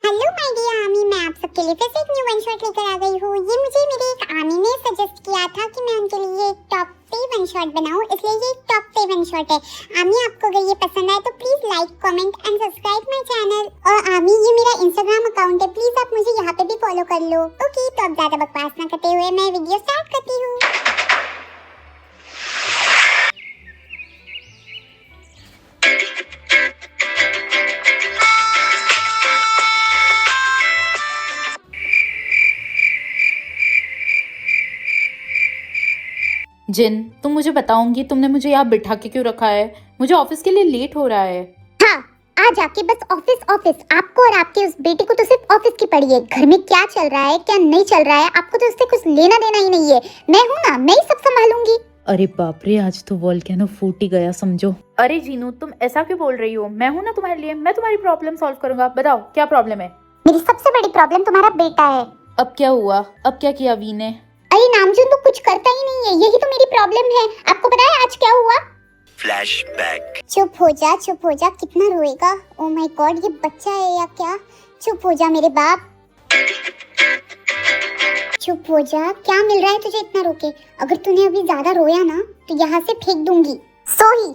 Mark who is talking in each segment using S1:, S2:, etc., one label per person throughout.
S1: Hello my dear army, मैं आप सबके लिए फिर से एक न्यू वन शॉट लेकर आ गई हूँ। ये मुझे मेरे एक आर्मी ने सजेस्ट किया था कि मैं उनके लिए एक टॉप 3 वन शॉट बनाऊँ, इसलिए ये एक टॉप 3 वन शॉट है। आर्मी, आपको अगर ये पसंद आए तो please like, comment and subscribe my channel. और आर्मी, ये मेरा इंस्टाग्राम अकाउंट है, प्लीज आप मुझे यहाँ पे भी फॉलो कर लो। ओके, तो अब ज्यादा बकवास ना करते हुए मैं वीडियो स्टार्ट करती हूँ।
S2: जिन, तुम मुझे बताओगी तुमने मुझे यहाँ बिठा के क्यों रखा है? मुझे ऑफिस के लिए लेट हो रहा है।
S1: हाँ, आ जाके बस ऑफिस ऑफिस। आपको और आपके उस बेटे को तो सिर्फ ऑफिस की पड़ी है। घर में क्या चल रहा है क्या नहीं चल रहा है आपको तो उससे कुछ लेना देना ही नहीं है। मैं हूँ ना, मैं ही सब संभालूंगी।
S2: अरे बाप रे, आज तो वोल्केनो फूट ही गया समझो। अरे जीनू, तुम ऐसा क्यों बोल रही हो? मैं हूँ ना तुम्हारे लिए, मैं तुम्हारी प्रॉब्लम सॉल्व करूंगा। बताओ क्या प्रॉब्लम है?
S1: मेरी सबसे बड़ी प्रॉब्लम तुम्हारा बेटा है।
S2: अब क्या हुआ? अब क्या किया वी ने?
S1: अरे नामजुन तो कुछ करता ही नहीं है, यही तो मेरी प्रॉब्लम है। आपको पता है आज क्या हुआ?
S3: फ्लैशबैक।
S1: चुप हो जा, चुप हो जा। कितना रोएगा? ओ माय गॉड, ये बच्चा है या क्या? चुप हो जा मेरे बाप, चुप हो जा। क्या मिल रहा है तुझे इतना रोके? अगर तूने अभी ज्यादा रोया ना तो यहाँ से फेंक दूंगी। सो ही।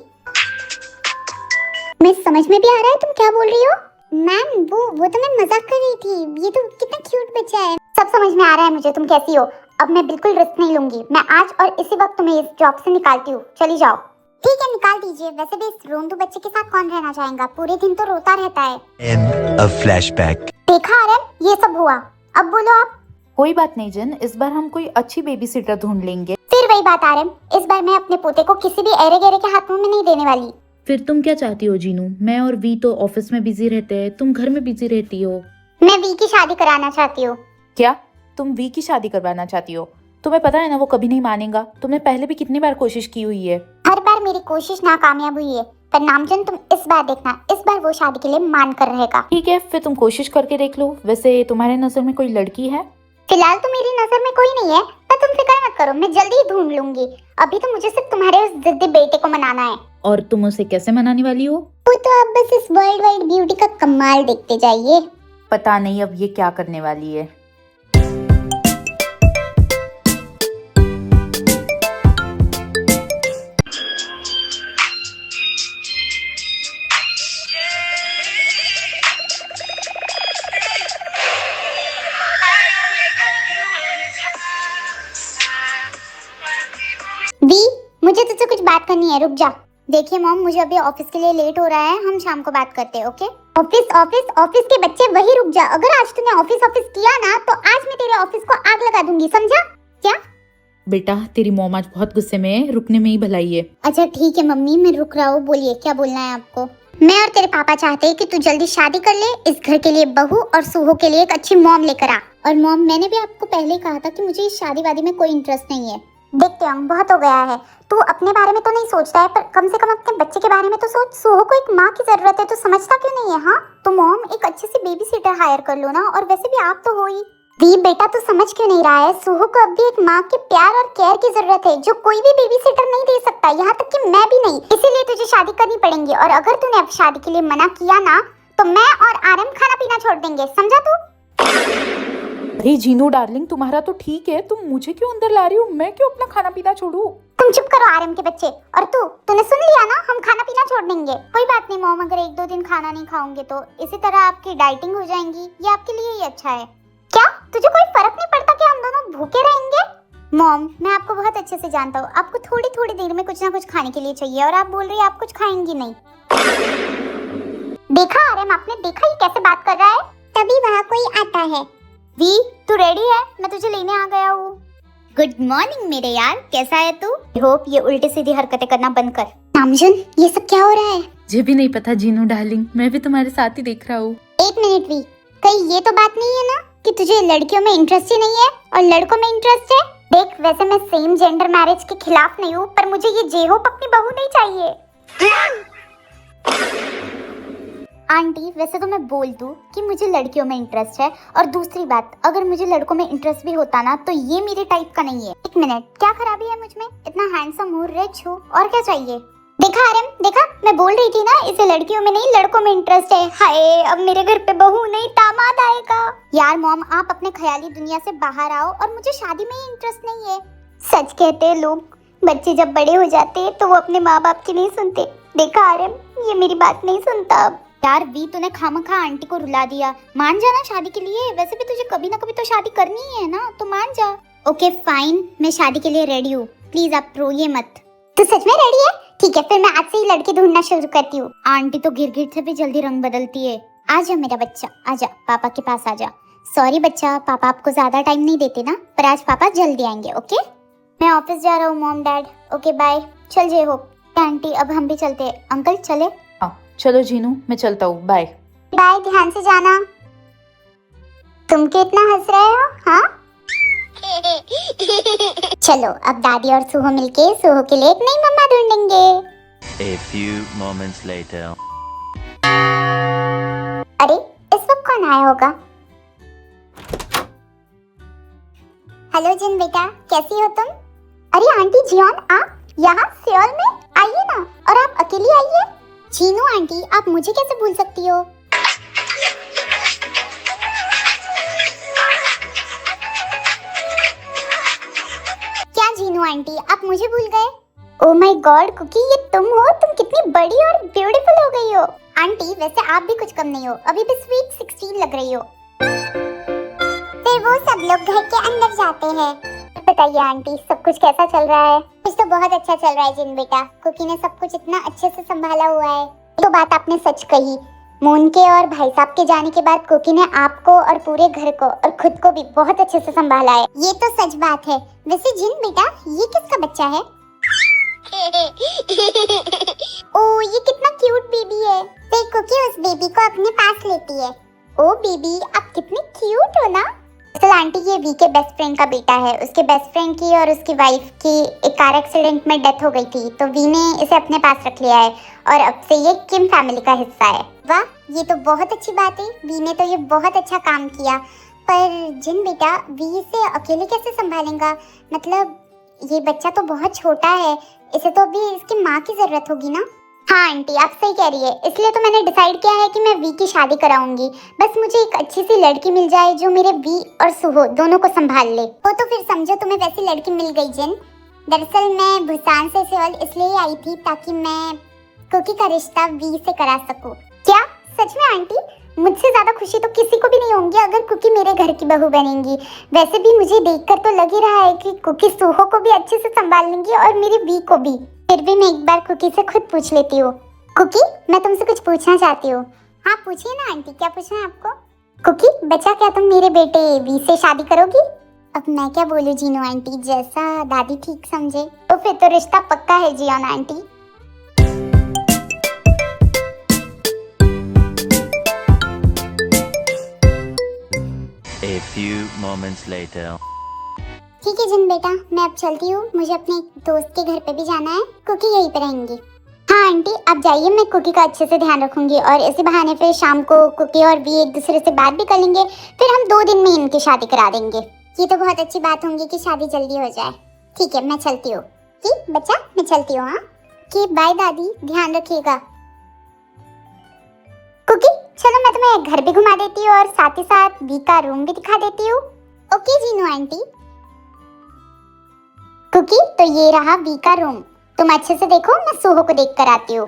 S1: मैं समझ में भी आ रहा है तुम क्या बोल रही हो। मैम, वो तो मैं मजाक कर रही थी। ये तो कितना क्यूट बच्चा है। सब समझ में आ रहा है मुझे तुम कैसी हो। अब मैं बिल्कुल रिस्क नहीं लूंगी। मैं आज और इसी वक्त तुम्हें इस जॉब से निकालती हूँ। चली जाओ। ठीक है, निकाल दीजिए। वैसे भी इस रोंदू बच्चे के साथ कौन रहना चाहेगा? पूरे दिन तो रोता रहता है।
S3: End of flashback.
S1: देखा आर्यन, ये सब हुआ। अब बोलो आप।
S2: कोई बात नहीं जिन, इस बार हम कोई अच्छी बेबी सिटर ढूंढ लेंगे।
S1: फिर वही बात आर्यन, इस बार मैं अपने पोते को किसी भी एरे गेरे के हाथों में नहीं देने वाली।
S2: फिर तुम क्या चाहती हो जीनू? मैं और वी तो ऑफिस में बिजी रहते हैं, तुम घर में बिजी रहती हो।
S1: मैं वी की शादी कराना चाहती हूँ।
S2: क्या तुम वी की शादी करवाना चाहती हो? तुम्हें पता है ना वो कभी नहीं मानेगा। तुमने पहले भी कितनी बार कोशिश की हुई है।
S1: हर बार मेरी कोशिश नाकामयाब हुई है, पर नामजन तुम इस बार देखना, इस बार वो शादी के लिए मान कर रहेगा।
S2: ठीक है, फिर तुम कोशिश करके देख लो। वैसे तुम्हारे नजर में कोई लड़की है?
S1: फिलहाल तो मेरी नजर में कोई नहीं है, पर तुम फिक्र मत करो, मैं जल्दी ही ढूंढ लूंगी। अभी तो मुझे सिर्फ तुम्हारे उस जिद्दी बेटे को मनाना है।
S2: और तुम उसे कैसे मनाने वाली हो?
S1: वो तो अब बस इस वर्ल्ड वाइड ब्यूटी का कमाल देखते जाइए।
S2: पता नहीं अब ये क्या करने वाली है।
S1: वी, मुझे तुझसे कुछ बात करनी है, रुक जा। देखिए मॉम, मुझे अभी ऑफिस के लिए लेट हो रहा है, हम शाम को बात करते हैं, ओके? ऑफिस ऑफिस ऑफिस के बच्चे, वही रुक जा। अगर आज तूने ऑफिस ऑफिस किया ना तो आज मैं तेरे ऑफिस को आग लगा दूंगी, समझा? क्या?
S2: बेटा, तेरी मॉम आज बहुत गुस्से में है, रुकने में ही भलाई है।
S1: अच्छा ठीक है मम्मी, मैं रुक रहा हूँ। बोलिए क्या बोलना है आपको? मैं और तेरे पापा चाहते हैं कि तू जल्दी शादी कर ले, इस घर के लिए बहू और सूहो के लिए एक अच्छी मॉम लेकर आ। और मॉम, मैंने भी आपको पहले कहा था कि मुझे इस शादी वादी में कोई इंटरेस्ट नहीं है। देखते हैं, बहुत हो गया है। तू अपने बारे में तो नहीं सोचता है, पर कम से कम अपने बच्चे के बारे में तो सोच। सूहो को एक माँ की जरूरत है, तो समझता क्यों नहीं है? हाँ तो मॉम, एक अच्छी सी बेबी सिटर हायर कर लो ना। और वैसे भी आप तो हो ही। दी बेटा, तू समझ क्यों नहीं रहा है? सूहो को अब भी एक माँ के प्यार और केयर की जरूरत है, जो कोई भी बेबी सिटर नहीं दे सकता, यहाँ तक कि मैं भी नहीं। इसीलिए तुझे शादी करनी पड़ेगी। और अगर तूने अब शादी के लिए मना किया ना तो मैं और आरएम खाना पीना छोड़ देंगे, समझा तू?
S2: अरे जीनू डार्लिंग, तुम्हारा तो ठीक है, तुम मुझे क्यों अंदर ला रही हो? मैं क्यों अपना खाना पीना छोड़ू?
S1: तुम चुप करो आरएम के बच्चे। और तूने सुन लिया ना, हम खाना पीना छोड़ देंगे। कोई बात नहीं मॉम, अगर 1-2 दिन खाना नहीं खाओगे तो इसी तरह आपकी डाइटिंग हो जाएगी। ये आपके लिए ही अच्छा है। क्या तुझे कोई फर्क नहीं पड़ता कि हम दोनों भूखे रहेंगे? मॉम, मैं आपको बहुत अच्छे से जानता हूँ, आपको थोड़ी थोड़ी देर में कुछ ना कुछ खाने के लिए चाहिए, और आप बोल रही है आप कुछ खाएंगी नहीं। देखा आरएम, आपने देखा ही कैसे बात कर रहा है? तभी वहाँ कोई आता है। वी, तू रेडी है? मैं तुझे लेने आ गया हूँ। गुड मॉर्निंग मेरे यार, कैसा है तू? आई होप ये उल्टी सीधी हरकतें करना बंद कर। नामजुन, ये सब क्या हो रहा है?
S2: मुझे भी नहीं पता जीनू डार्लिंग, मैं भी तुम्हारे साथ ही देख रहा हूँ।
S1: एक मिनट वी, कहीं ये तो बात नहीं है ना कि तुझे लड़कियों में इंटरेस्ट ही नहीं है और लड़कों में इंटरेस्ट है? देख, वैसे मैं सेम जेंडर मैरिज के खिलाफ नहीं हूँ, पर मुझे ये जे-होप अपनी बहू नहीं चाहिए। आंटी, वैसे तो मैं बोल दूं कि मुझे लड़कियों में इंटरेस्ट है, और दूसरी बात, अगर मुझे लड़कों में इंटरेस्ट भी होता ना तो ये मेरे टाइप का नहीं है। एक मिनट, क्या खराबी है मुझ में? इतना हैंडसम हूँ, रिच हूँ, और क्या चाहिए? देखा आरएम, देखा, मैं बोल रही थी ना इसे लड़कियों में नहीं लड़कों में इंटरेस्ट है। हाय, अब मेरे घर पे बहू नहीं दामाद यार मॉम, आप अपने ख्याली दुनिया से बाहर आओ और मुझे शादी में ही इंटरेस्ट नहीं है। सच कहते हैं लोग, बच्चे जब बड़े हो जाते हैं तो वो अपने माँ बाप की नहीं सुनते। देखा आर्यन, ये मेरी बात नहीं सुनता अब। यार वी, तूने खामखा आंटी को रुला दिया। मान जाना शादी के लिए, वैसे भी तुझे कभी ना कभी तो शादी करनी ही है ना, तो मान जा। ओके फाइन, मैं शादी के लिए रेडी हूँ, प्लीज आप रोइए मत। तू सच में रेडी है? ठीक है, फिर मैं आज से ही लड़की ढूंढना शुरू करती हूँ। आंटी तो गिरगिट से भी जल्दी रंग बदलती है। आजा मेरा बच्चा, आजा पापा के पास आजा। सॉरी बच्चा, पापा आपको ज्यादा टाइम नहीं देते ना, पर आज पापा जल्दी आएंगे। ओके, मैं ऑफिस जा रहा हूँ मॉम डैड। Okay bye. चल जय हो। आंटी अब हम भी चलते हैं। अंकल चले?
S2: हाँ चलो जीनू, मैं चलता हूँ, बाय।
S1: बाय, ध्यान से जाना। तुम क्यों इतना हंस रहे हो? हाँ चलो अब दादी और सुहो मिलके सुहो के लिए एक नई मम्मा ढूंढेंगे।
S3: A few moments later.
S1: अरे इस वक्त कौन आया होगा? हेलो जिन बेटा, कैसी हो तुम? अरे आंटी जियोन, आप यहाँ सियोल में? आइए ना। और आप अकेली आई है? जीनू आंटी, आप मुझे कैसे भूल सकती हो? क्या जीनू आंटी, आप मुझे भूल गए? ओह माय गॉड कुकी, ये तुम हो? तुम कितनी बड़ी और ब्यूटीफुल हो गई हो। आंटी वैसे आप भी कुछ कम नहीं हो, अभी भी स्वीट 16 लग रही हो। फिर वो सब लोग घर के अंदर जाते हैं। बताइए आंटी, सब कुछ कैसा चल रहा है? कुछ तो बहुत अच्छा चल रहा है जिन बेटा। कुकी ने सब कुछ इतना अच्छे से संभाला हुआ है। तो बात आपने सच कही। मोन के और भाई साहब के जाने के बाद कुकी ने आपको और पूरे घर को और खुद को भी बहुत अच्छे से संभाला है। ये तो सच बात है। वैसे जिन बेटा, ये किसका बच्चा है? ओ ये कितना क्यूट बेबी है। फिर कुकी उस बेबी को अपने पास लेती है। ओ बेबी, आप कितने क्यूट हो ना। असल आंटी ये वी के बेस्ट फ्रेंड का बेटा है। उसके बेस्ट फ्रेंड की और उसकी वाइफ की एक कार एक्सीडेंट में डेथ हो गई थी, तो वी ने इसे अपने पास रख लिया है और अब से ये किम फैमिली का हिस्सा है। वाह, ये तो बहुत अच्छी बात है। वी ने तो ये बहुत अच्छा काम किया। पर जिन बेटा, वी इसे अकेले कैसे संभालेगा? मतलब ये बच्चा तो बहुत छोटा है, इसे तो अभी इसकी माँ की जरूरत होगी ना। हाँ आंटी, आप सही कह रही है। इसलिए तो मैंने डिसाइड किया है कि मैं वी की शादी कराऊंगी। बस मुझे एक अच्छी सी लड़की मिल जाए जो मेरे वी और सुहो दोनों को संभाल ले। वो तो फिर समझो तुम्हें वैसी लड़की मिल गई जिन। दरअसल मैं भूटान से सियोल इसलिए आई थी ताकि मैं कुकी का रिश्ता वी से करा सकूं। क्या सच में आंटी? मुझसे ज्यादा खुशी तो किसी को भी नहीं होगी अगर कुकी मेरे घर की बहू बनेगी। वैसे भी मुझे देखकर तो लग ही रहा है कि कुकी सुहो को भी अच्छे से संभाल लेंगी और मेरी वी को भी। फिर भी मैं एक बार कुकी से खुद पूछ लेती हूँ। कुकी, मैं तुमसे कुछ पूछना चाहती हूँ। हाँ पूछिए ना आंटी, क्या पूछना है आपको? कुकी बच्चा, क्या तुम मेरे बेटे वी से शादी करोगी? अब मैं क्या बोलूँ जीनू आंटी, जैसा दादी ठीक समझे। तो फिर तो रिश्ता पक्का है Jeon aunty.
S3: A few moments later.
S1: ठीक है जिन बेटा, मैं अब चलती हूँ। मुझे अपने एक दोस्त के घर पे भी जाना है। कुकी यहीं पे रहेंगी। हाँ आंटी आप जाइए, मैं कुकी का अच्छे से ध्यान रखूंगी और इसी बहाने फिर शाम को कुकी और वी एक दूसरे से बात भी कर लेंगे। फिर हम 2 दिन में इनकी शादी करा देंगे। ये तो बहुत अच्छी बात होंगी कि शादी जल्दी हो जाए। ठीक है, मैं चलती हूँ। ठीक बच्चा, मैं चलती हूँ। हाँ कि बाय दादी, ध्यान रखिएगा। कुकी चलो, मैं तुम्हें घर भी घुमा देती हूँ और साथ ही साथ वी का रूम भी दिखा देती हूँ। Okay Jinu aunty. कुकी तो ये रहा वी का रूम, तुम अच्छे से देखो, मैं सुहो को देख कर आती हूँ।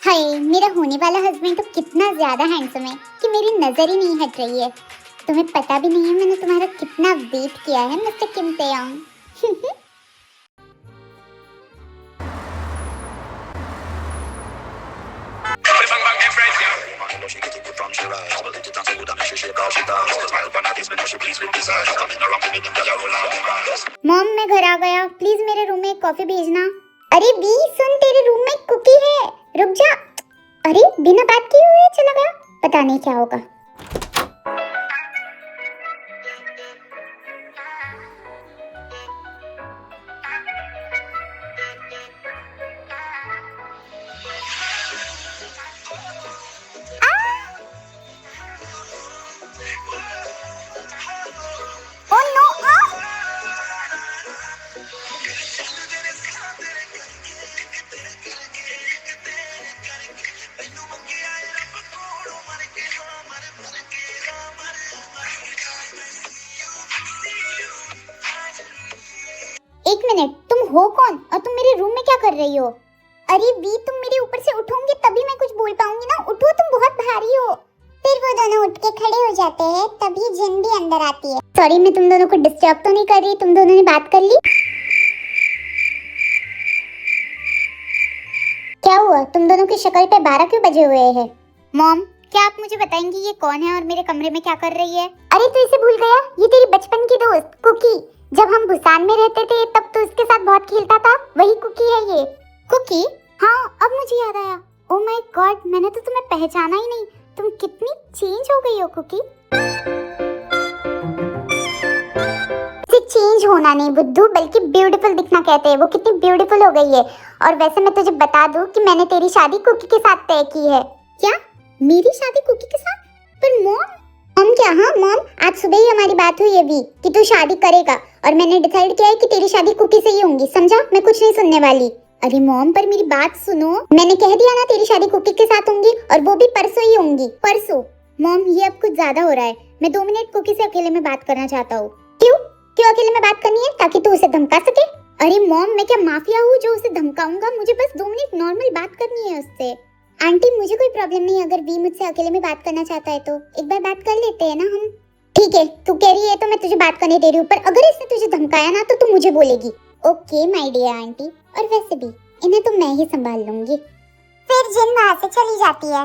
S1: हाय, मेरा होने वाला हस्बैंड तो कितना ज्यादा हैंडसम है कि मेरी नजर ही नहीं हट रही है। तुम्हें पता भी नहीं है मैंने तुम्हारा कितना वेट किया है मिस्टर किम तेयोंग। मॉम मैं घर आ गया, प्लीज मेरे रूम में एक कॉफी भेजना। अरे वी सुन, तेरे रूम में कुकी है, रुक जा। अरे बिना बात किए हुए चला गया, पता नहीं क्या होगा। एक मिनट, तुम हो कौन और तुम मेरे रूम में क्या कर रही हो? अरे वी, तुम मेरे ऊपर से उठोगे तभी मैं कुछ बोल पाऊंगी ना। उठो, तुम बहुत भारी हो। फिर वो दोनों उठ के खड़े हो जाते हैं, तभी जिन भी अंदर आती है। सॉरी, मैं तुम दोनों को डिस्टर्ब तो नहीं कर रही? तुम दोनों ने बात कर ली? क्या हुआ? तुम दोनों की शक्ल पे 12 क्यों बजे हुए हैं? मॉम, क्या आप मुझे बताएंगी ये कौन है और मेरे कमरे में क्या कर रही है? अरे तू इसे भूल गया? ये तेरी बचपन की दोस्त कुकी। जब हम भूसान में रहते थे तब तो उसके साथ बहुत खेलता था। वही कुकी है ये। कुकी? हाँ, अब मुझे याद आया। ओह माय गॉड, मैंने तो तुम्हें पहचाना ही नहीं। तुम कितनी चेंज हो गई हो कुकी। चेंज होना नहीं बुद्धू, बल्कि ब्यूटीफुल दिखना कहते हैं। वो कितनी ब्यूटीफुल हो गई है। और वैसे मैं तुझे बता दूं कि मैंने तेरी शादी कुकी के साथ तय की है। क्या? मेरी शादी कुकी के साथ? पर मॉम क्या? हाँ मॉम, आज सुबह ही हमारी बात हुई है वी कि तू शादी करेगा, और मैंने डिसाइड किया है कि तेरी शादी कुकी से ही होगी, समझा? मैं कुछ नहीं सुनने वाली। अरे मॉम, पर मेरी बात सुनो। मैंने कह दिया ना, तेरी शादी कुकी के साथ होंगी, और वो भी परसों ही होंगी। परसों? मॉम, ये अब कुछ ज्यादा हो रहा है। मैं 2 मिनट कुकी से अकेले में बात करना चाहता हूँ। क्यों अकेले में बात करनी है? ताकि तू उसे धमका सके? अरे मॉम, मैं क्या माफिया हूँ जो उसे धमकाऊंगा? मुझे बस 2 मिनट नॉर्मल बात करनी है उससे। आंटी, मुझे कोई प्रॉब्लम नहीं, अगर वी मुझसे अकेले में बात करना चाहता है तो एक बार बात कर लेते हैं ना हम। ठीक है, तू कह रही है तो मैं तुझे बात करने दे रही हूँ, पर अगर इसने तुझे धमकाया ना तो तू मुझे बोलेगी। ओके माय डियर आंटी, और वैसे भी इन्हें तो मैं ही संभाल लूंगी। फिर जिन वहाँ से चली जाती है।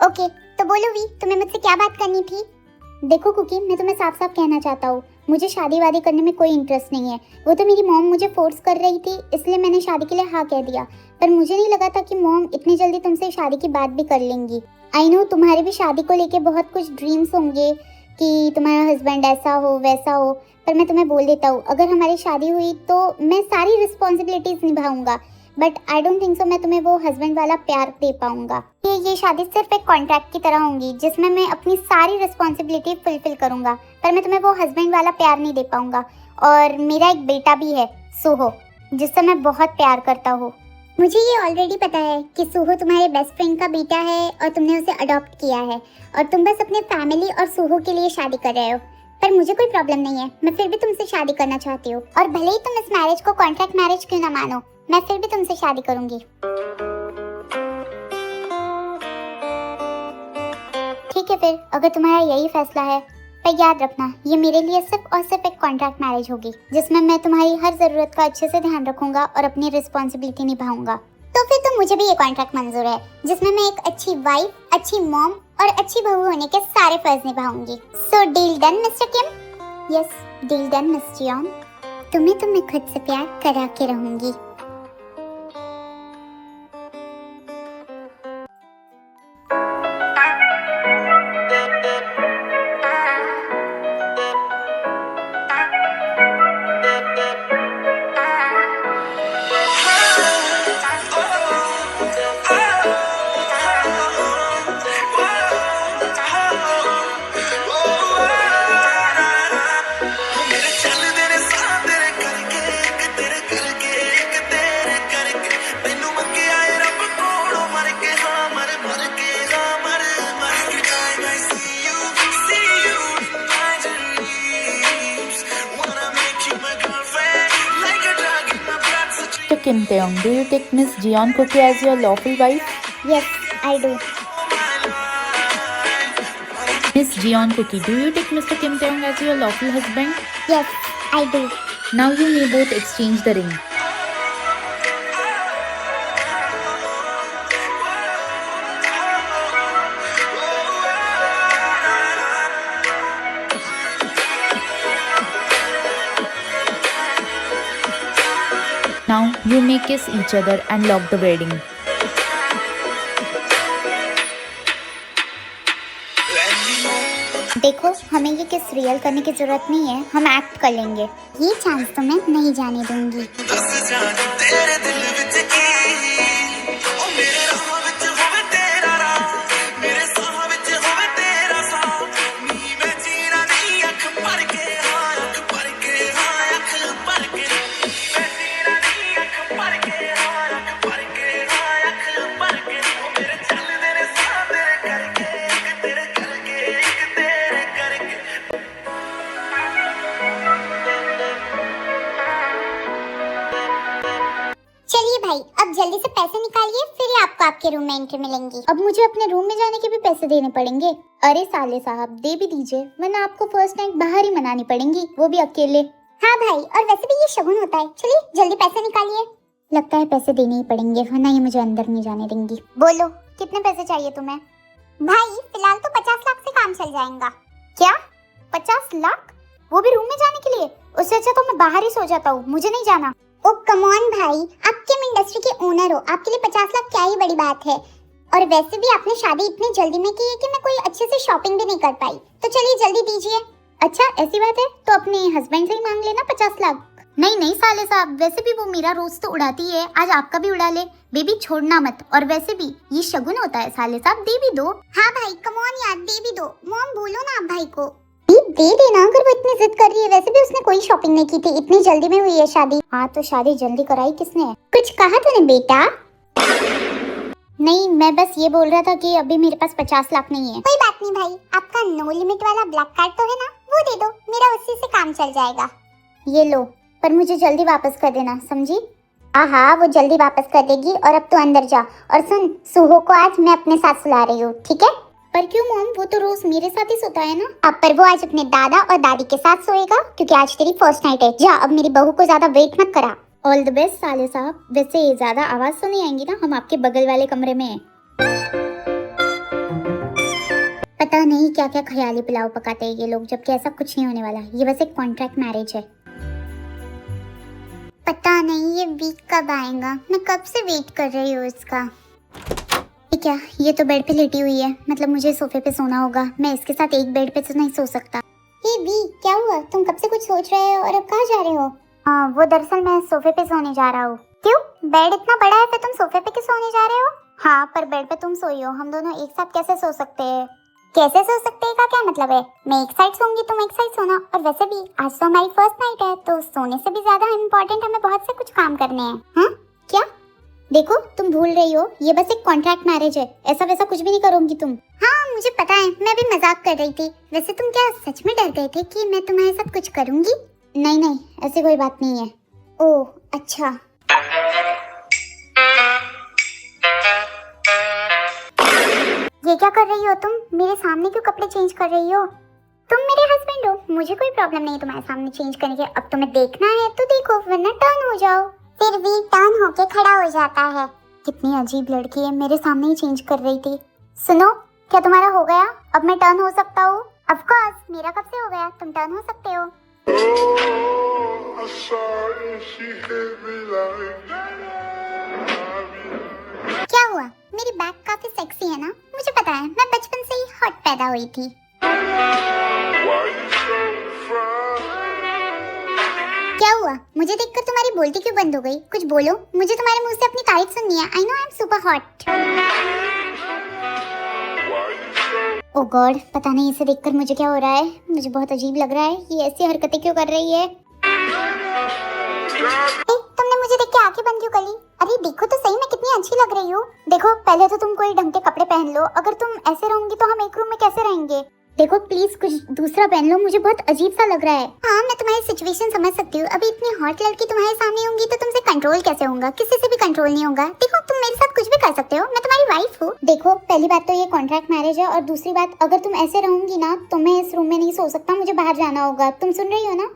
S1: ओके, तो बोलो वी, तुम्हें मुझसे क्या बात करनी थी? देखो कुकी, मैं तुम्हें साफ साफ कहना चाहता हूँ, मुझे शादी वादी करने में कोई इंटरेस्ट नहीं है। वो तो मेरी मॉम मुझे फोर्स कर रही थी, इसलिए मैंने शादी के लिए हाँ कह दिया। पर मुझे नहीं लगा था कि मॉम इतनी जल्दी तुमसे शादी की बात भी कर लेंगी। आई नो तुम्हारे भी शादी को लेके बहुत कुछ ड्रीम्स होंगे कि तुम्हारा हस्बैंड ऐसा हो वैसा हो, पर मैं तुम्हें बोल देता हूँ, अगर हमारी शादी हुई तो मैं सारी रिस्पॉन्सिबिलिटीज निभाऊंगा, but I don't think so मैं तुम्हें वो हस्बैंड वाला प्यार दे पाऊंगा। ये शादी सिर्फ एक कॉन्ट्रैक्ट की तरह होंगी जिसमें मैं अपनी सारी रिस्पॉन्सिबिलिटी फुलफिल करूंगा, पर मैं तुम्हें वो हस्बैंड वाला प्यार नहीं दे पाऊंगा। और मेरा एक बेटा भी है, सुहो, जिससे मैं बहुत प्यार करता हूँ। मुझे ये ऑलरेडी पता है कि सुहो तुम्हारे बेस्ट फ्रेंड का बेटा है और तुमने उसे अडॉप्ट किया है, और तुम बस अपने फैमिली और सुहो के लिए शादी कर रहे हो। पर मुझे कोई प्रॉब्लम नहीं है, मैं फिर भी तुमसे शादी करना चाहती हूँ, और भले ही तुम इस मैरिज को कॉन्ट्रैक्ट मैरिज क्यों ना मानो, मैं फिर भी तुमसे शादी करूंगी। ठीक है फिर, अगर तुम्हारा यही फैसला है, पर याद रखना ये मेरे लिए सिर्फ और सिर्फ एक कॉन्ट्रैक्ट मैरिज होगी, जिसमें मैं तुम्हारी हर जरूरत का अच्छे से ध्यान रखूंगा और अपनी रिस्पॉन्सिबिलिटी निभाऊंगा। तो फिर तो मुझे भी ये कॉन्ट्रैक्ट मंजूर है, जिसमें मैं एक अच्छी वाइफ, अच्छी मॉम और अच्छी बहू होने के सारे फर्ज निभाऊंगी। So deal done mister Kim? Yes, deal done miss Jeon. तुम्हें तो मैं खुद से प्यार करा के रहूंगी।
S2: Kim Taeyong, do you take Miss Jeon Cookie as your lawful wife?
S1: Yes, I do.
S2: Miss Jeon Cookie, do you take Mr. Kim Taeyong as your lawful husband?
S1: Yes, I do.
S2: Now you may both exchange the ring. Now you may kiss each other and lock the wedding.
S1: देखो, हमें ये किस real करने की जरूरत नहीं है, हम एक्ट कर लेंगे। ये चांस तो मैं नहीं जाने दूंगी। जल्दी से पैसे निकालिए, फिर ही आपको आपके रूम में एंट्री मिलेंगी। अब मुझे अपने रूम में जाने के भी पैसे देने पड़ेंगे? अरे साले साहब, दे भी दीजिए, वरना आपको फर्स्ट नाइट बाहर ही मनानी पड़ेंगी, वो भी अकेले। हाँ भाई, और वैसे भी ये शगुन होता है। चलिए जल्दी पैसे निकालिए। लगता है पैसे देने ही पड़ेंगे, वरना ये मुझे अंदर नहीं जाने देंगी। बोलो कितने पैसे चाहिए तुम्हें? भाई फिलहाल तो 50 लाख से काम चल जाएगा। क्या 50 लाख? वो भी रूम में जाने के लिए? उससे अच्छा तो मैं बाहर ही सो जाता हूँ, मुझे नहीं जाना। ओ कम ऑन भाई, आप किम इंडस्ट्री के ओनर हो, आपके लिए 50 लाख क्या ही बड़ी बात है। और वैसे भी आपने शादी इतनी जल्दी में की है कि मैं कोई अच्छे से शॉपिंग भी नहीं कर पाई, तो चलिए जल्दी दीजिए। अच्छा ऐसी बात है तो अपने हस्बैंड से ही मांग लेना 50 लाख। नहीं नहीं साले साहब, वैसे भी वो मेरा रोज तो उड़ाती है, आज आपका भी उड़ा ले। बेबी छोड़ना मत, और वैसे भी ये शगुन होता है साले साहब, दे भी दो। हाँ भाई कम ऑन यार, दे भी दो। मॉम बोलो ना आप भाई को दे देना, अगर वो इतनी जिद कर रही है। वैसे भी उसने कोई शॉपिंग नहीं की थी, इतनी जल्दी में हुई है शादी। हाँ तो शादी जल्दी कराई किसने? कुछ कहा तूने बेटा? नहीं, मैं बस ये बोल रहा था कि अभी मेरे पास 50 लाख नहीं है। कोई बात नहीं भाई, आपका नो लिमिट वाला ब्लैक कार्ड तो है ना, वो दे दो, मेरा उसी से काम चल जाएगा। ये लो, पर मुझे जल्दी वापस कर देना, समझी? हाँ वो जल्दी वापस कर देगी। और अब तो अंदर जा, और सुन सुहो को आज मैं अपने साथ सुला रही हूँ, ठीक है? पर क्यों मॉम, वो तो रोज मेरे साथ ही सोता है ना। अब पर वो आज अपने दादा और दादी के साथ सोएगा, क्योंकि आज तेरी फर्स्ट नाइट है। जा अब मेरी बहू को ज्यादा वेट मत करा। ऑल द बेस्ट साले साहब। वैसे ज्यादा आवाज तो नहीं आएंगी ना, हम आपके बगल वाले कमरे में हैं। पता नहीं क्या क्या ख्याली पुलाव पकाते हैं ये लोग, जबकि ऐसा कुछ नहीं होने वाला। ये बस एक कॉन्ट्रैक्ट मैरिज है। पता नहीं ये वीक कब आएगा, मैं कब से वेट कर रही हूँ इसका। क्या ये तो बेड पे लेटी हुई है, मतलब मुझे सोफे पे सोना होगा। मैं इसके साथ एक बेड पे तो नहीं सो सकता। हे वी, क्या हुआ? तुम कब से कुछ सोच रहे हो और अब कहाँ जा रहे हो? वो दरअसल मैं सोफे पे सोने जा रहा हूँ। क्यों? बेड इतना बड़ा है, फिर तुम सोफे पे क्यों सोने जा रहे हो? हाँ पर बेड पे तुम सोई हो, हम दोनों एक साथ कैसे सो सकते हैं? कैसे सो सकते हैं का क्या मतलब है? मैं एक साइड सोऊंगी, तुम एक साइड सोना। और वैसे भी आज तो हमारी फर्स्ट नाइट है, तो सोने से भी ज्यादा इम्पोर्टेंट हमें बहुत से कुछ काम करने हैं। हाँ क्या? देखो तुम भूल रही हो, ये बस एक कॉन्ट्रैक्ट मैरिज है, ऐसा वैसा कुछ भी नहीं करूंगी तुम। हाँ मुझे पता है, मैं भी मजाक कर रही थी। वैसे तुम क्या सच में डर गए थे कि मैं तुम्हारे साथ कुछ करूंगी? नहीं नहीं, ऐसी कोई बात नहीं है। ओह अच्छा। ये क्या कर रही हो तुम? मेरे सामने क्यों कपड़े चेंज कर रही हो? तुम मेरे हस्बैंड हो, मुझे कोई प्रॉब्लम नहीं है तुम्हारे सामने चेंज करने के। अब तुम्हें देखना है तो देखो, वरना टर्न हो जाओ। फिर भी टर्न होके खड़ा हो जाता है। कितनी अजीब लड़की है, मेरे सामने ही चेंज कर रही थी। सुनो, क्या तुम्हारा हो गया? अब मैं टर्न हो सकता हूँ? ऑफ कोर्स, मेरा कब से हो गया, तुम टर्न हो सकते हो। क्या हुआ? मेरी बैक काफी सेक्सी है ना? मुझे पता है, मैं बचपन से ही हॉट पैदा हुई थी। क्या हुआ? मुझे देखकर तुम्हारी बोलती क्यों बंद हो गई? कुछ बोलो, मुझे तुम्हारे मुंह से अपनी तारीफ सुननी है। I know I am super hot. Oh God, पता नहीं इसे देखकर मुझे क्या हो रहा है। मुझे बहुत अजीब लग रहा है, ये ऐसी हरकतें क्यों कर रही है? तुमने मुझे देख के आंखें बंद क्यों कर ली? अरे देखो तो सही, मैं कितनी अच्छी लग रही हूँ। देखो पहले तो तुम कोई ढंग के कपड़े पहन लो, अगर तुम ऐसे रहोगी तो हम एक रूम में कैसे रहेंगे? देखो प्लीज कुछ दूसरा पहन लो, मुझे बहुत अजीब सा लग रहा है। हाँ मैं तुम्हारी सिचुएशन समझ सकती हूँ। अभी इतनी हॉट लड़की तुम्हारे सामने होंगी तो तुमसे कंट्रोल कैसे होगा? किसी से भी कंट्रोल नहीं होगा। देखो तुम मेरे साथ कुछ भी कर सकते हो, मैं तुम्हारी वाइफ हूँ। देखो पहली बात तो ये कॉन्ट्रैक्ट मैरिज है, और दूसरी बात अगर तुम ऐसे रहूंगी ना तो मैं इस रूम में नहीं सो सकता, मुझे बाहर जाना होगा। तुम सुन रही हो ना?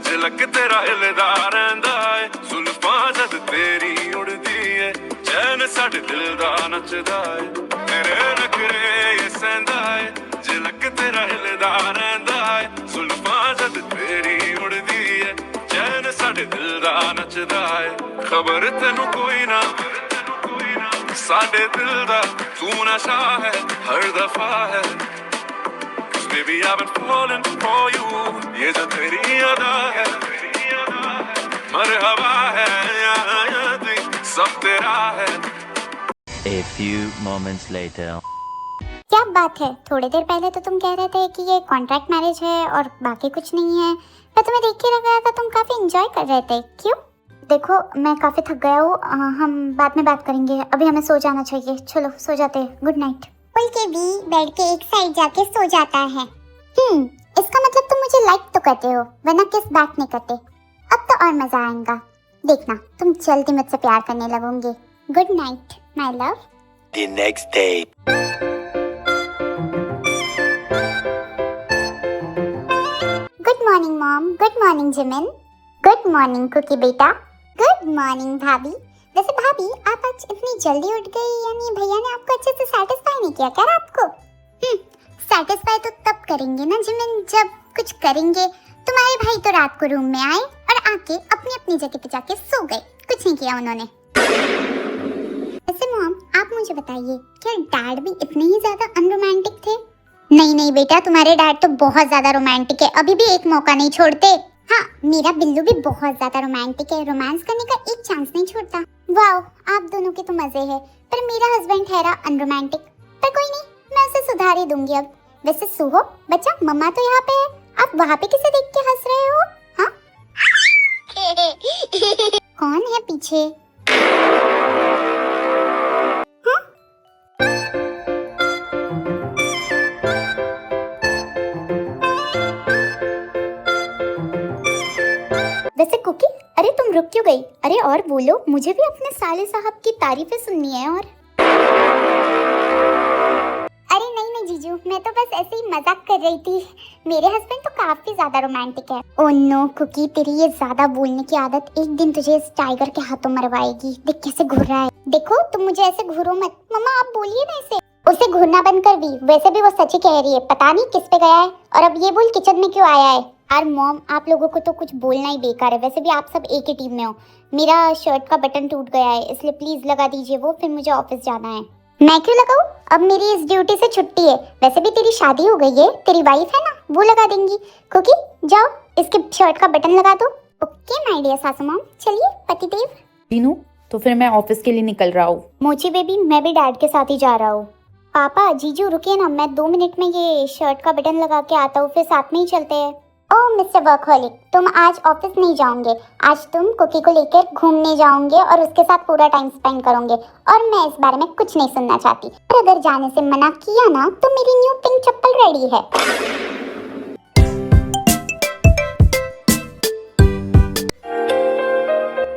S4: झलक तेरा हिलदा रहिंदा है, जुल्फां जद तेरी उड़दी है, चैन साडे दिल दा नचदा है। तेरे नखरे ये सहंदा है, झलक तेरा हिलदा रहिंदा है, जुल्फां जद तेरी उड़दी है, चैन साडे दिल दा नचदा है। खबर तैनू कोई ना, साडे दिल दा तू नशा है, हर दफा है। Baby, I've been falling for you. ये जो तेरी अदा है, मरहबा है, सब तेरा है।
S3: A few moments later.
S1: क्या बात है? थोड़ी देर पहले तो तुम कह रहे थे कि ये कॉन्ट्रैक्ट मैरिज है और बाकी कुछ नहीं है। मैं तुम्हें देख के लग रहा था तुम काफी एंजॉय कर रहे थे। क्यों? देखो मैं काफी थक गया हूँ, हम बाद में बात करेंगे, अभी हमें सो जाना चाहिए। चलो सो जाते हैं, गुड नाइट। बोल के भी बेड के एक साइड जाके सो जाता है। इसका मतलब तुम मुझे लाइक तो करते हो, वरना किस बात नहीं करते। अब तो और मजा आएगा, देखना तुम जल्दी मुझसे प्यार करने लगोगे। Good night my love.
S3: The next day.
S1: Good morning mom, good morning Jimin, good morning Kookie बेटा, गुड मॉर्निंग भाभी। वैसे भाभी आप आज इतनी जल्दी उठ गई, यानी भैया ने आपको अच्छे से सेटिस्फाई नहीं किया क्या रात को? सेटिस्फाई तो तब करेंगे ना जिमिन, जब कुछ करेंगे। तुम्हारे भाई तो रात को रूम में आए और आके अपनी अपनी जगह पे जाके सो गए, कुछ नहीं किया उन्होंने। वैसे मॉम आप मुझे बताइए, क्या डैड भी इतने ही ज्यादा अनरोमांटिक थे? नहीं बेटा, तुम्हारे डैड तो बहुत ज्यादा रोमांटिक है, अभी भी एक मौका नहीं छोड़ते। हाँ, मेरा बिल्लू भी बहुत ज्यादा रोमांटिक है, रोमांस करने का एक चांस नहीं छोड़ता। वाओ, आप दोनों के तो मजे हैं, पर मेरा हस्बैंड ठहरा अनरोमांटिक। पर कोई नहीं, मैं उसे सुधार ही दूंगी अब। वैसे सुहो बच्चा, मम्मा तो यहाँ पे है, आप वहाँ पे किसे देख के हंस रहे हो? हाँ? कौन है पीछे? हाँ? वैसे कुकी, अरे तुम रुक क्यों गई? अरे और बोलो, मुझे भी अपने साले साहब की तारीफें सुननी है। और अरे नहीं जीजू, मैं तो बस ऐसे ही मजाक कर रही थी। मेरे हस्बैंड तो काफी ज्यादा रोमांटिक है। ओह नो कुकी, तेरी ये ज्यादा बोलने की आदत एक दिन तुझे इस टाइगर के हाथों मरवाएगी। देख कैसे घूर रहा है। देखो तुम मुझे ऐसे घूरो मत। मम्मा आप बोलिए ना इसे। उसे घूरना बंद कर भी, वैसे भी वो सच ही कह रही है, पता नहीं किस पे गया है। और अब ये बोल किचन में क्यों आया है? यार मॉम, आप लोगों को तो कुछ बोलना ही बेकार है। वैसे भी आप सब एक ही टीम में हो। मेरा शर्ट का बटन टूट गया है, इसलिए प्लीज लगा दीजिए वो, फिर मुझे ऑफिस जाना है। मैं क्यों लगाऊं? अब मेरी इस ड्यूटी से छुट्टी है। वैसे भी तेरी शादी हो गई है, तेरी वाइफ है ना, वो लगा देंगी। कुकी जाओ, इसके शर्ट का बटन लगा दो। ओके माय डियर सासू मॉम, चलिए पतिदेव।
S2: टीनू, तो फिर मैं ऑफिस के लिए निकल रहा हूँ।
S1: मोची बेबी, मैं भी डैड के साथ ही जा रहा हूँ। पापा जीजू रुकिए ना, मैं 2 मिनट में ये शर्ट का बटन लगा के आता हूँ, फिर साथ में ही चलते हैं। ओह मिस्टर वर्कहोलिक, तुम आज ऑफिस नहीं जाओगे। आज तुम कुकी को लेकर घूमने जाओगे और उसके साथ पूरा टाइम स्पेंड करोगे। और मैं इस बारे में कुछ नहीं सुनना चाहती। और अगर जाने से मना किया ना, तो मेरी न्यू पिंक चप्पल रेडी है।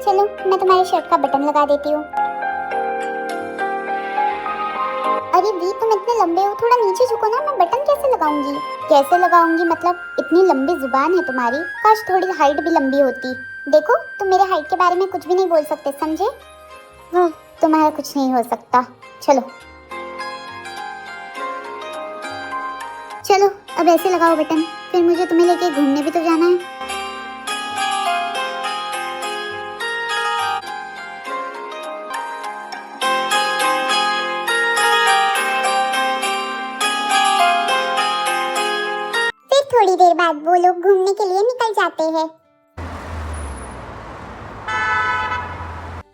S1: चलो मैं तुम्हारे शर्ट का बटन लगा देती हूँ। अरे वी, तुम इतने लंबे हो, थोड़ा नीचे झुको ना। मैं बटन कैसे लगाऊंगी? कैसे लगाऊंगी मतलब? इतनी लंबी जुबान है तुम्हारी, काश थोड़ी हाइट भी लंबी होती। देखो तुम मेरे हाइट के बारे में कुछ भी नहीं बोल सकते, समझे? तुम्हारा कुछ नहीं हो सकता। चलो चलो, अब ऐसे लगाओ बटन, फिर मुझे तुम्हें लेके घूमने भी तो जाना है। थोड़ी देर बाद वो लोग घूमने के लिए निकल जाते हैं।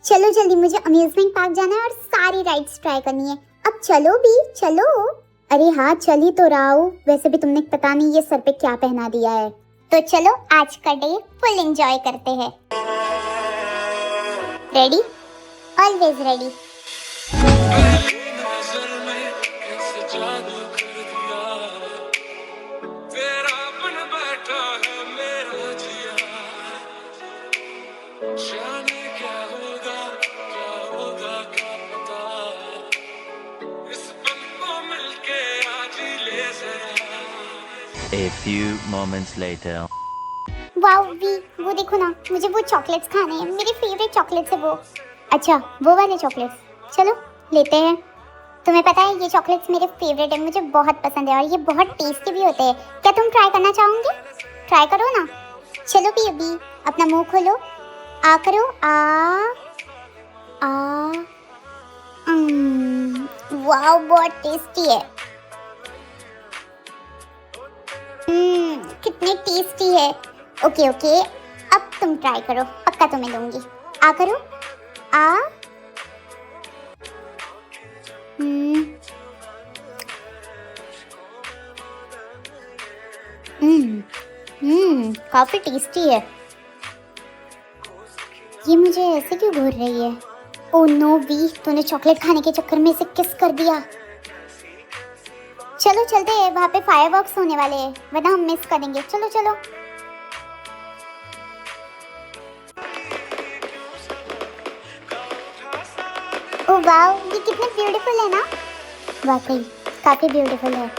S1: चलो जल्दी, मुझे अम्यूजमेंट पार्क जाना है और सारी राइड्स ट्राई करनी है। अब चलो भी, चलो। अरे हाँ, चल ही तो रहा हूँ। वैसे भी तुमने पता नहीं ये सर पे क्या पहना दिया है। तो चलो आज का डे फुल एंजॉय करते हैं। Ready? Always ready.
S3: A few moments later.
S1: Wow V, वो देखो ना, मुझे वो चॉकलेट्स खाने हैं। मेरी फेवरेट चॉकलेट्स है वो। अच्छा वो वाले चॉकलेट्स, चलो लेते हैं। तुम्हें पता है ये चॉकलेट्स मेरे फेवरेट है, मुझे बहुत पसंद है और ये बहुत टेस्टी भी होते हैं। क्या तुम ट्राई करना चाहोगे? ट्राई करो ना। चलो भी अभी अपना मुंह खोलो, आ करो, आ वाओ बहुत टेस्टी है। कितने टेस्टी है। ओके ओके, अब तुम ट्राई करो, पक्का तुम्हें दूंगी। आ करो, आ काफी टेस्टी है। ये मुझे ऐसे क्यों घूर रही है? ओह नो वी, तूने चॉकलेट खाने के चक्कर में इसे किस कर दिया। चलो चलते हैं, वहाँ पे फायरवर्क्स होने वाले हैं, वरना हम मिस करेंगे। चलो चलो। ओह वाओ, ये कितने ब्यूटीफुल है ना। वाकई काफी ब्यूटीफुल है।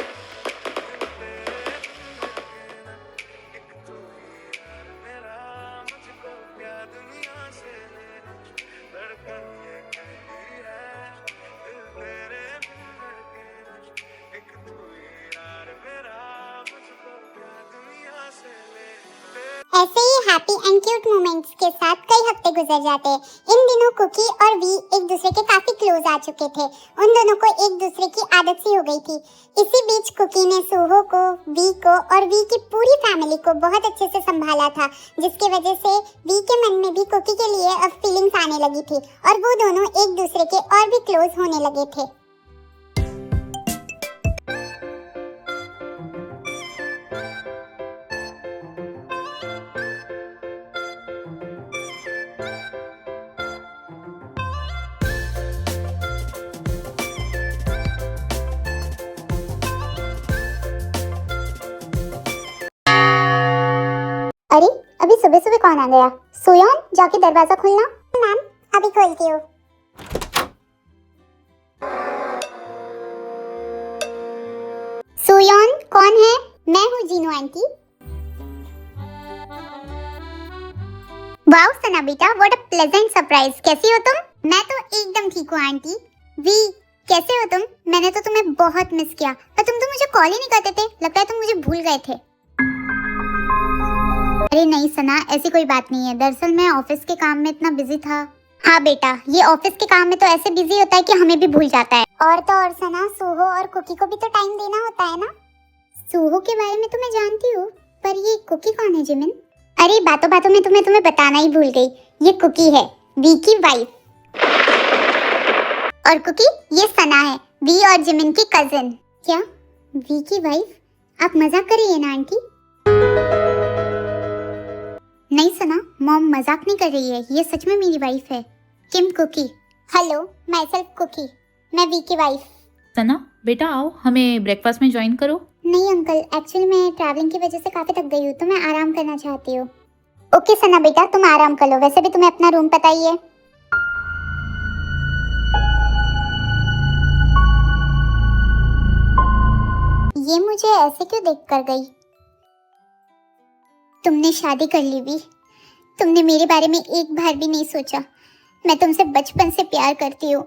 S1: ऐसे ही हैप्पी एंड क्यूट मोमेंट्स के साथ कई हफ्ते गुजर जाते। इन दिनों कुकी और वी एक दूसरे के काफी क्लोज आ चुके थे। उन दोनों को एक दूसरे की आदत सी हो गई थी। इसी बीच कुकी ने सूहो को, वी को और वी की पूरी फैमिली को बहुत अच्छे से संभाला था, जिसकी वजह से वी के मन में भी कुकी के लिए अब फीलिंग्स आने लगी थी और वो दोनों एक दूसरे के और भी क्लोज होने लगे थे। अरे अभी सुबह सुबह कौन आ गया? सोयोन, जाके दरवाजा खोलना। मैम अभी खोलती हूँ। सोयोन कौन है? मैं हूँ जीनू आंटी। वाओ सना बेटा, व्हाट अ प्लेजेंट सरप्राइज। कैसी हो तुम? मैं तो एकदम ठीक हूँ आंटी। वी कैसे हो तुम? मैंने तो तुम्हें बहुत मिस किया, पर तुम तो मुझे कॉल ही नहीं करते थे। लगता है तुम मुझे भूल गए थे। अरे नहीं सना, ऐसी कोई बात नहीं है। दरअसल मैं ऑफिस के काम में इतना बिजी था। हाँ बेटा, ये ऑफिस के काम में तो ऐसे बिजी होता है कि हमें भी भूल जाता है। और तो और सना, सूहो और कुकी को भी तो टाइम देना होता है ना। सूहो के बारे में तो मैं जानती हूँ, पर ये कुकी कौन है जिमिन? अरे बातों बातों में तुम्हें बताना ही भूल गई। ये कुकी है, वी की वाइफ। और कुकी ये सना है, वी और जिमिन की कजिन। क्या वी की वाइफ? आप मजाक कर रही है ना आंटी? नहीं सना, मॉम मजाक नहीं कर रही है, ये सच में मेरी वाइफ है, Kim Cookie. Hello, my self Cookie, मैं वी की वाइफ।
S2: सना बेटा आओ, हमें ब्रेकफास्ट में ज्वाइन करो।
S1: नहीं अंकल, एक्चुअली मैं ट्रैवलिंग की वजह से काफी थक गई हूँ, तो मैं आराम करना चाहती हूँ। ओके सना बेटा, तुम आराम कर लो। वैसे भी तुम्हें अपना रूम पता ही है। ये मुझे ऐसे क्यों देख कर गई? तुमने शादी कर ली भी, तुमने मेरे बारे में एक बार भी नहीं सोचा। मैं तुमसे बचपन से प्यार करती हूँ।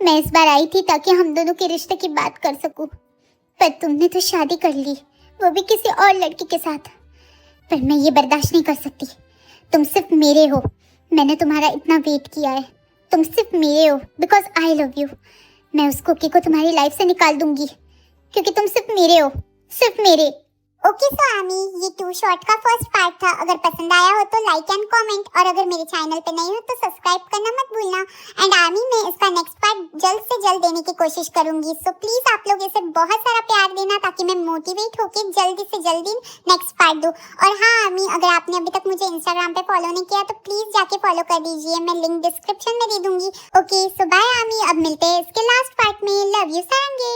S1: मैं इस बार आई थी ताकि हम दोनों के रिश्ते की बात कर सकूं, पर तुमने तो शादी कर ली, वो भी किसी और लड़की के साथ। पर मैं ये बर्दाश्त नहीं कर सकती। तुम सिर्फ मेरे हो, मैंने तुम्हारा इतना वेट किया है। तुम सिर्फ मेरे हो बिकॉज आई लव यू। मैं उस कुकी को तुम्हारी लाइफ से निकाल दूंगी, क्योंकि तुम सिर्फ मेरे हो, सिर्फ मेरे। ओके सो आमी, ये 2 शॉर्ट का फर्स्ट पार्ट था। अगर पसंद आया हो तो लाइक एंड कमेंट, और अगर मेरे चैनल पे नए हो तो सब्सक्राइब करना मत भूलना। एंड आमी, मैं इसका नेक्स्ट पार्ट जल्द से जल्द देने की कोशिश करूंगी। सो प्लीज आप लोग इसे बहुत सारा प्यार देना, ताकि मैं मोटिवेट होकर जल्दी से जल्दी नेक्स्ट पार्ट दूं। और हाँ आमी, अगर आपने अभी तक मुझे इंस्टाग्राम पे फॉलो नहीं किया तो प्लीज जाके फॉलो कर दीजिए, मैं लिंक डिस्क्रिप्शन में दे दूंगी। ओके सो बाय आमी, अब मिलते हैं इसके लास्ट पार्ट में। Love you सारंगे।